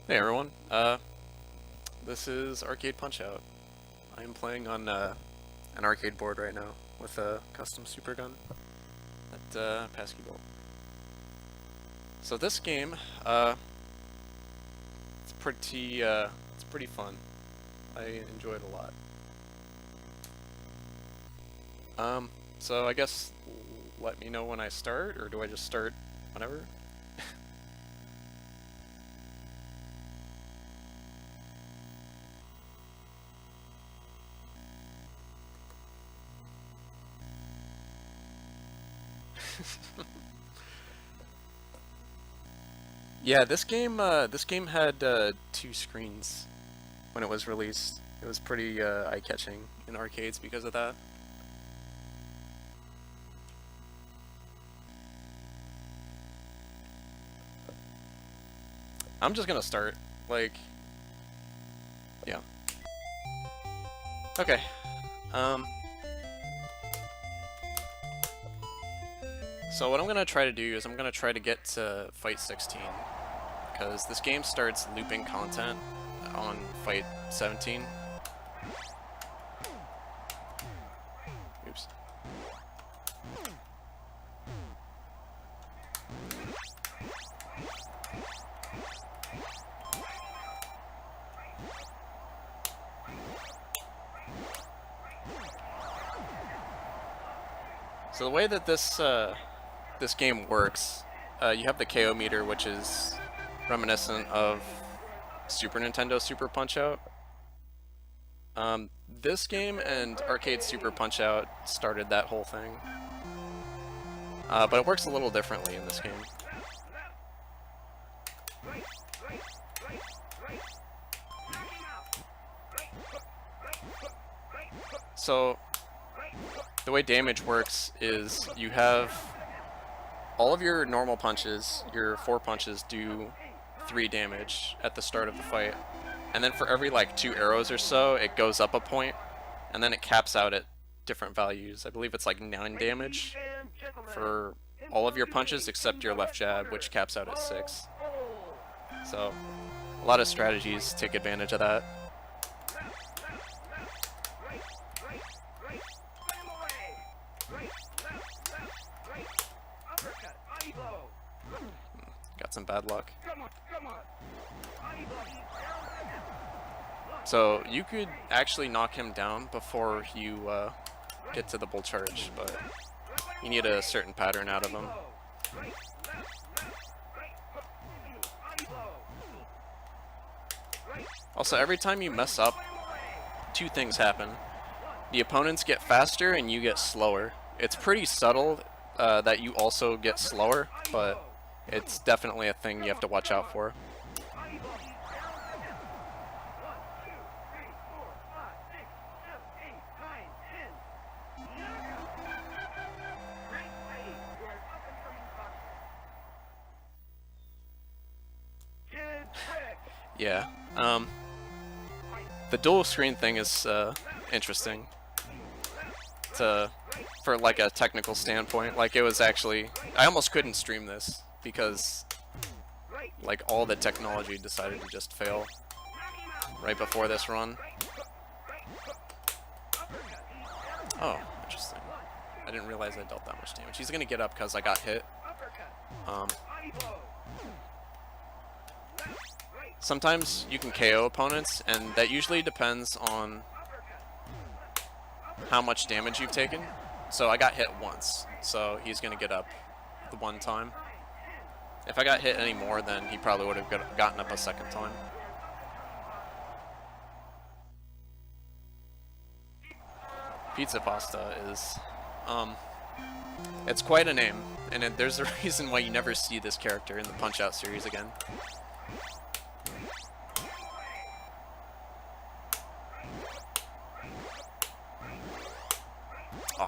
Hey everyone, this is Arcade Punch-Out. I am playing on an arcade board right now with a custom super gun at Pasky Bolt. So this game, it's pretty fun. I enjoy it a lot. So I guess let me know when I start, or do I just start whenever? Yeah, this game had two screens when it was released. It was pretty eye-catching in arcades because of that. I'm just gonna start, like, yeah. Okay. So what I'm gonna try to do is I'm gonna try to get to fight 16, because this game starts looping content on fight 17. Oops. So the way that this game works, you have the KO meter, which is reminiscent of Super Nintendo Super Punch-Out. This game and Arcade Super Punch-Out started that whole thing. But it works a little differently in this game. So, the way damage works is you have all of your normal punches, your 4 punches do 3 damage at the start of the fight. And then for every like 2 arrows or so, it goes up a point, and then it caps out at different values. I believe it's like 9 damage for all of your punches except your left jab, which caps out at 6. So, a lot of strategies take advantage of that. Got some bad luck. So you could actually knock him down before you get to the bull charge, but you need a certain pattern out of him. Also, every time you mess up, 2 things happen. The opponents get faster and you get slower. It's pretty subtle that you also get slower, but it's definitely a thing you have to watch out for. Yeah, the dual screen thing is interesting for like a technical standpoint. Like, it was actually, I almost couldn't stream this because like all the technology decided to just fail right before this run. Oh, interesting. I didn't realize I dealt that much damage. He's gonna get up because I got hit. Sometimes you can KO opponents, and that usually depends on how much damage you've taken. So I got hit once, so he's gonna get up the one time. If I got hit any more, then he probably would have gotten up a second time. Pizza Pasta is, it's quite a name, and there's a reason why you never see this character in the Punch-Out series again. Oh.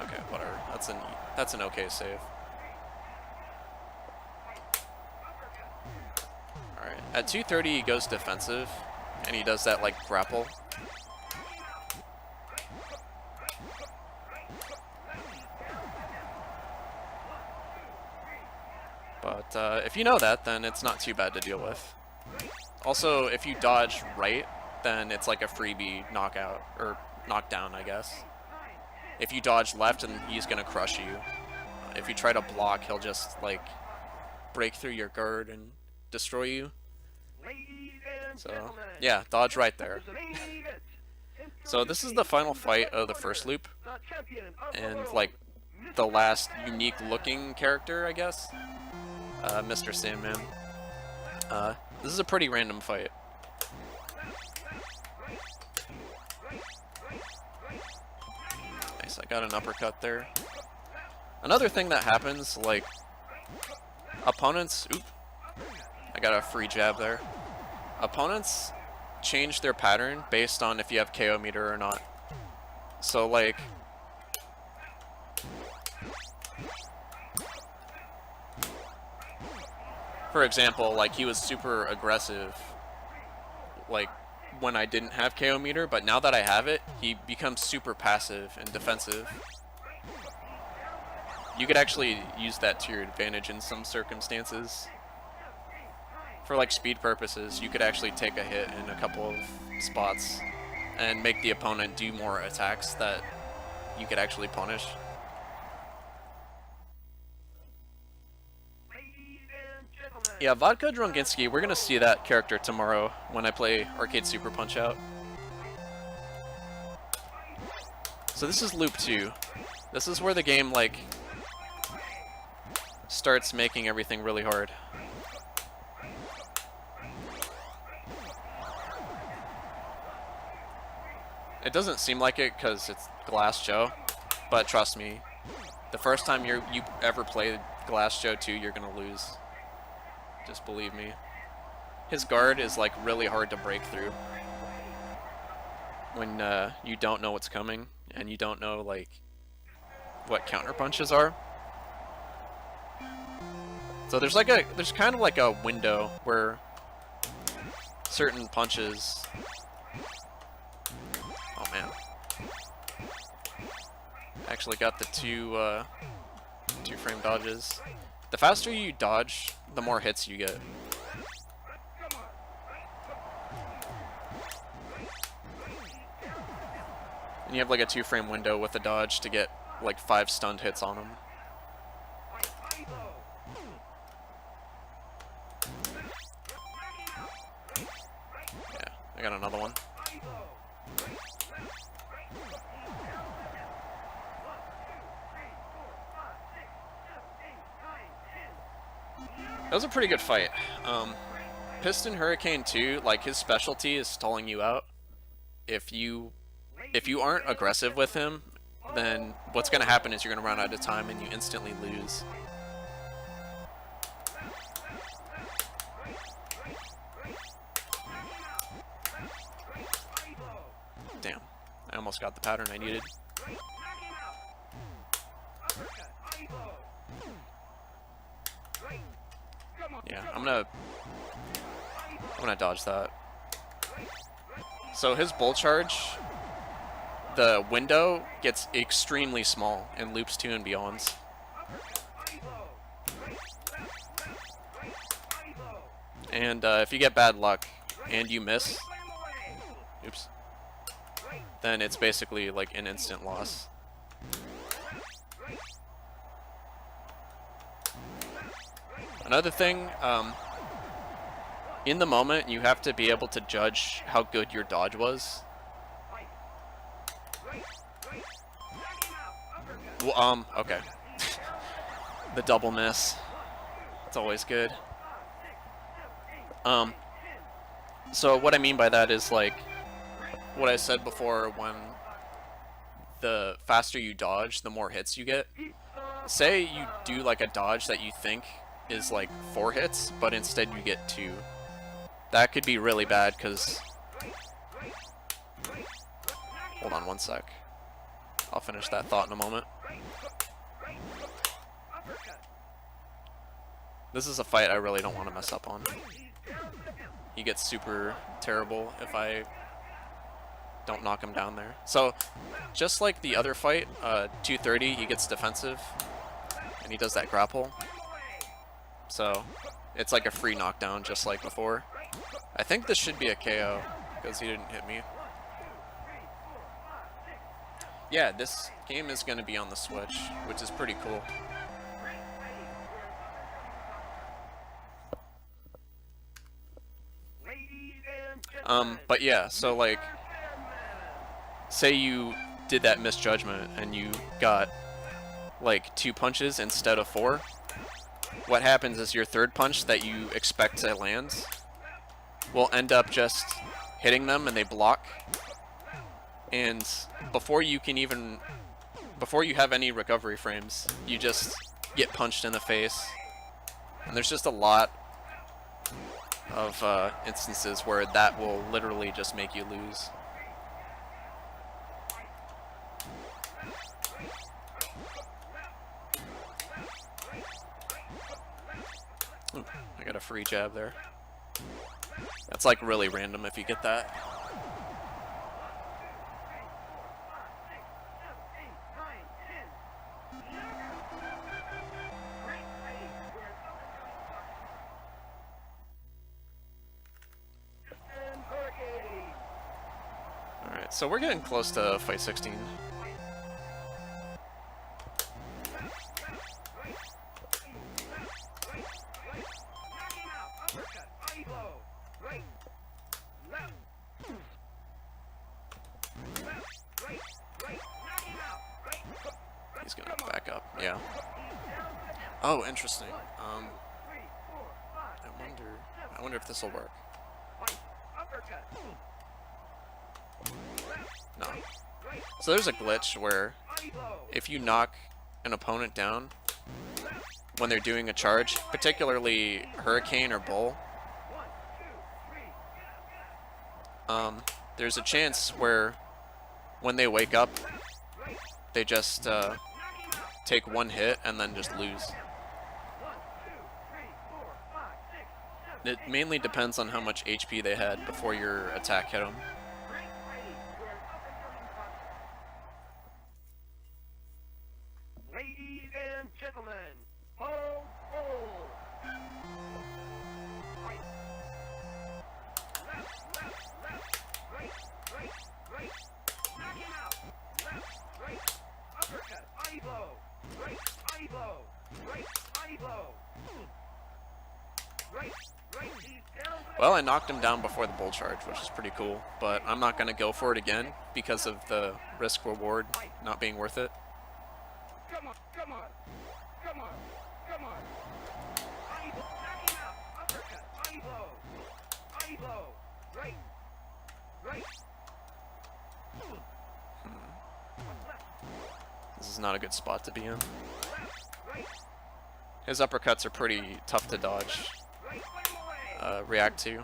Okay, whatever. That's an okay save. Alright, at 230 he goes defensive, and he does that like grapple. But if you know that, then it's not too bad to deal with. Also, if you dodge right, then it's like a freebie knockout, or knockdown, I guess. If you dodge left, then he's gonna crush you. If you try to block, he'll just, like, break through your guard and destroy you. So, yeah, dodge right there. So this is the final fight of the first loop, and, like, the last unique-looking character, I guess. Mr. Sandman. This is a pretty random fight. Nice, I got an uppercut there. Another thing that happens, like, opponents... Oop. I got a free jab there. Opponents change their pattern based on if you have KO meter or not. So, like... For example, like, he was super aggressive, like, when I didn't have KO meter, but now that I have it, he becomes super passive and defensive. You could actually use that to your advantage in some circumstances. For, like, speed purposes, you could actually take a hit in a couple of spots and make the opponent do more attacks that you could actually punish. Yeah, Vodka Drunginski, we're gonna see that character tomorrow when I play Arcade Super Punch-Out. So this is Loop 2. This is where the game, like, starts making everything really hard. It doesn't seem like it because it's Glass Joe, but trust me, the first time you ever play Glass Joe 2, you're gonna lose. Just believe me. His guard is, like, really hard to break through when you don't know what's coming and you don't know, like, what counter punches are. So there's kind of like a window where certain punches... Oh man. Actually got the two frame dodges. The faster you dodge, the more hits you get. And you have like a 2-frame window with a dodge to get like 5 stunned hits on him. Yeah, I got another one. That was a pretty good fight. Piston Hurricane 2, like, his specialty is stalling you out. If you aren't aggressive with him, then what's going to happen is you're going to run out of time and you instantly lose. Damn, I almost got the pattern I needed. Yeah, I'm gonna dodge that. So his bull charge, the window gets extremely small in loops 2 and beyonds. And if you get bad luck and you miss, oops, then it's basically like an instant loss. Another thing, in the moment, you have to be able to judge how good your dodge was. Well, okay. The double miss. It's always good. So what I mean by that is, like, what I said before, when the faster you dodge, the more hits you get. Say you do, like, a dodge that you think is like 4 hits, but instead you get 2. That could be really bad, because... Hold on one sec. I'll finish that thought in a moment. This is a fight I really don't want to mess up on. He gets super terrible if I don't knock him down there. So, just like the other fight, 230, he gets defensive, and he does that grapple. So it's like a free knockdown just like before. I think this should be a KO because he didn't hit me. Yeah, this game is going to be on the Switch, which is pretty cool. But yeah, so like, say you did that misjudgment and you got like 2 punches instead of 4. What happens is your third punch that you expect to land will end up just hitting them and they block. And before you have any recovery frames, you just get punched in the face. And there's just a lot of instances where that will literally just make you lose. Ooh, I got a free jab there. That's like really random if you get that. Alright, so we're getting close to fight 16. He's gonna back up, yeah. Oh, interesting. I wonder if this will work. No. So there's a glitch where if you knock an opponent down when they're doing a charge, particularly Hurricane or Bull, there's a chance where when they wake up, they just take 1 hit and then just lose. It mainly depends on how much HP they had before your attack hit them. Ladies and gentlemen, hold, hold. Right. Left, right, right. Knock him out. Left, right, uppercut, eye blow. Right, eye blow. Right, eye blow. Right, he's down. Well, I knocked him down before the bull charge, which is pretty cool, but I'm not going to go for it again because of the risk-reward not being worth it. Come on. Eye blow, knock him out. Uppercut, eye blow. Right. This is not a good spot to be in. His uppercuts are pretty tough to dodge, react to.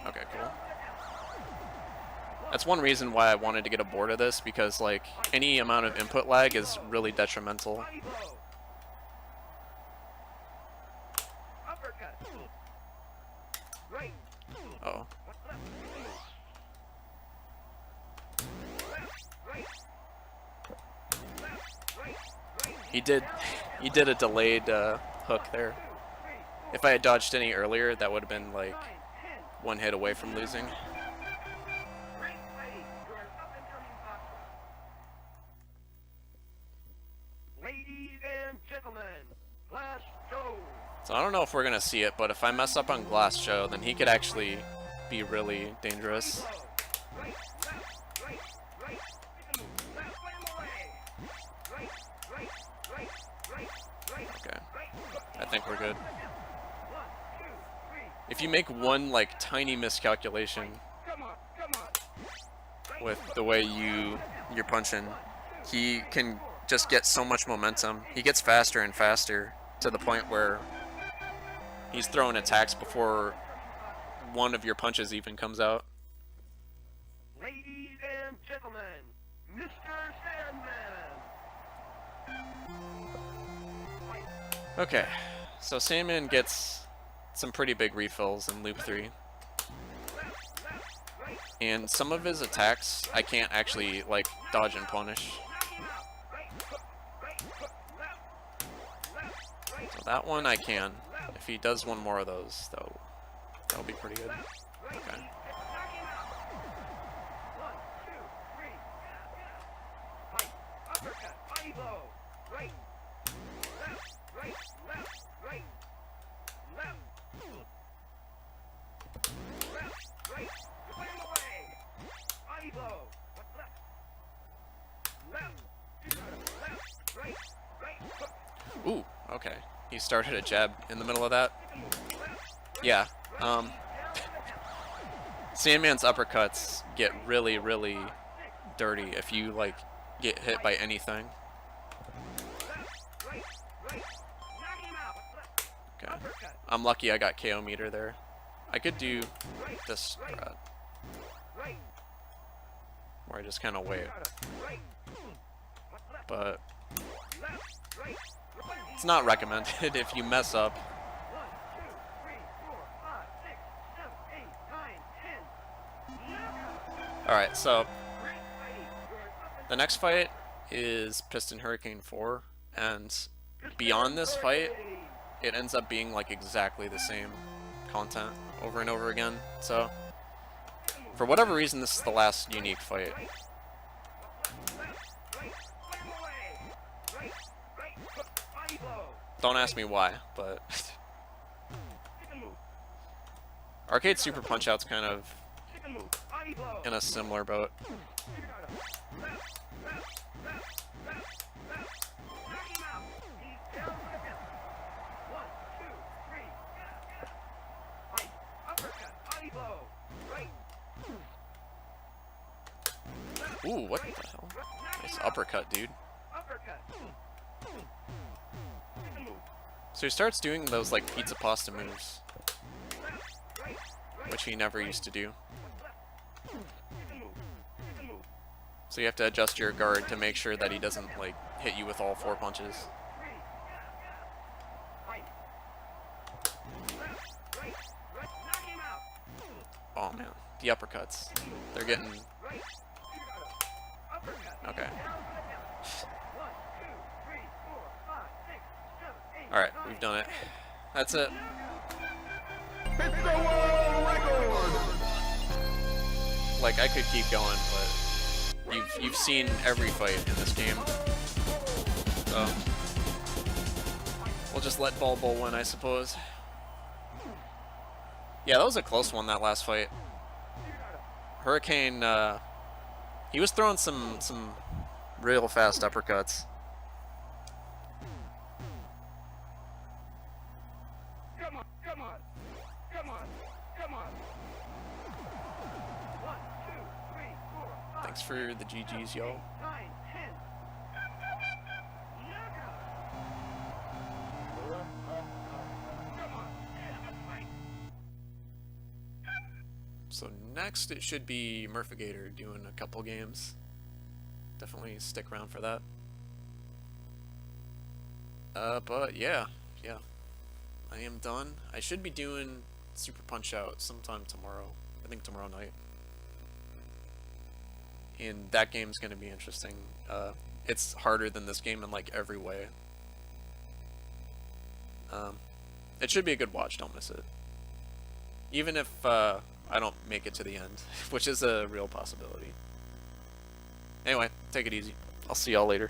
Okay, cool. That's one reason why I wanted to get a board of this, because like any amount of input lag is really detrimental. Oh. He did a delayed hook there. If I had dodged any earlier, that would have been like 1 hit away from losing. Ladies and gentlemen, Glass Joe. So I don't know if we're gonna see it, but if I mess up on Glass Joe, then he could actually be really dangerous. Okay, I think we're good. If you make one like tiny miscalculation with the way you're punching, he can just get so much momentum. He gets faster and faster to the point where he's throwing attacks before one of your punches even comes out. Ladies and gentlemen, Mr. Sandman. Okay, so Sandman gets some pretty big refills in Loop 3. And some of his attacks I can't actually like dodge and punish. So that one I can. If he does one more of those, that'll be pretty good. Okay. Ooh, okay. He started a jab in the middle of that. Yeah. Sandman's uppercuts get really, really dirty if you, like, get hit by anything. Okay. I'm lucky I got KO meter there. I could do this strat, where I just kind of wait. But it's not recommended if you mess up. Alright, so the next fight is Piston Hurricane 4, and beyond this fight, it ends up being like exactly the same content over and over again. So, for whatever reason, this is the last unique fight. Don't ask me why, but Arcade Super Punch-Out's kind of in a similar boat. Ooh, what the hell? Nice uppercut, dude. So he starts doing those, like, pizza pasta moves, which he never used to do. So you have to adjust your guard to make sure that he doesn't, like, hit you with all 4 punches. Oh man, the uppercuts. They're getting... Okay. Alright, we've done it. That's it. Like, I could keep going, but you've seen every fight in this game. So we'll just let Ball Bull win, I suppose. Yeah, that was a close one, that last fight. Hurricane, he was throwing some real fast uppercuts. Thanks for the GGs, y'all. So next it should be Murphigator doing a couple games. Definitely stick around for that. But yeah, I am done. I should be doing Super Punch-Out sometime tomorrow. I think tomorrow night. And that game's gonna be interesting. It's harder than this game in like every way. It should be a good watch, don't miss it. Even if I don't make it to the end, which is a real possibility. Anyway, take it easy. I'll see y'all later.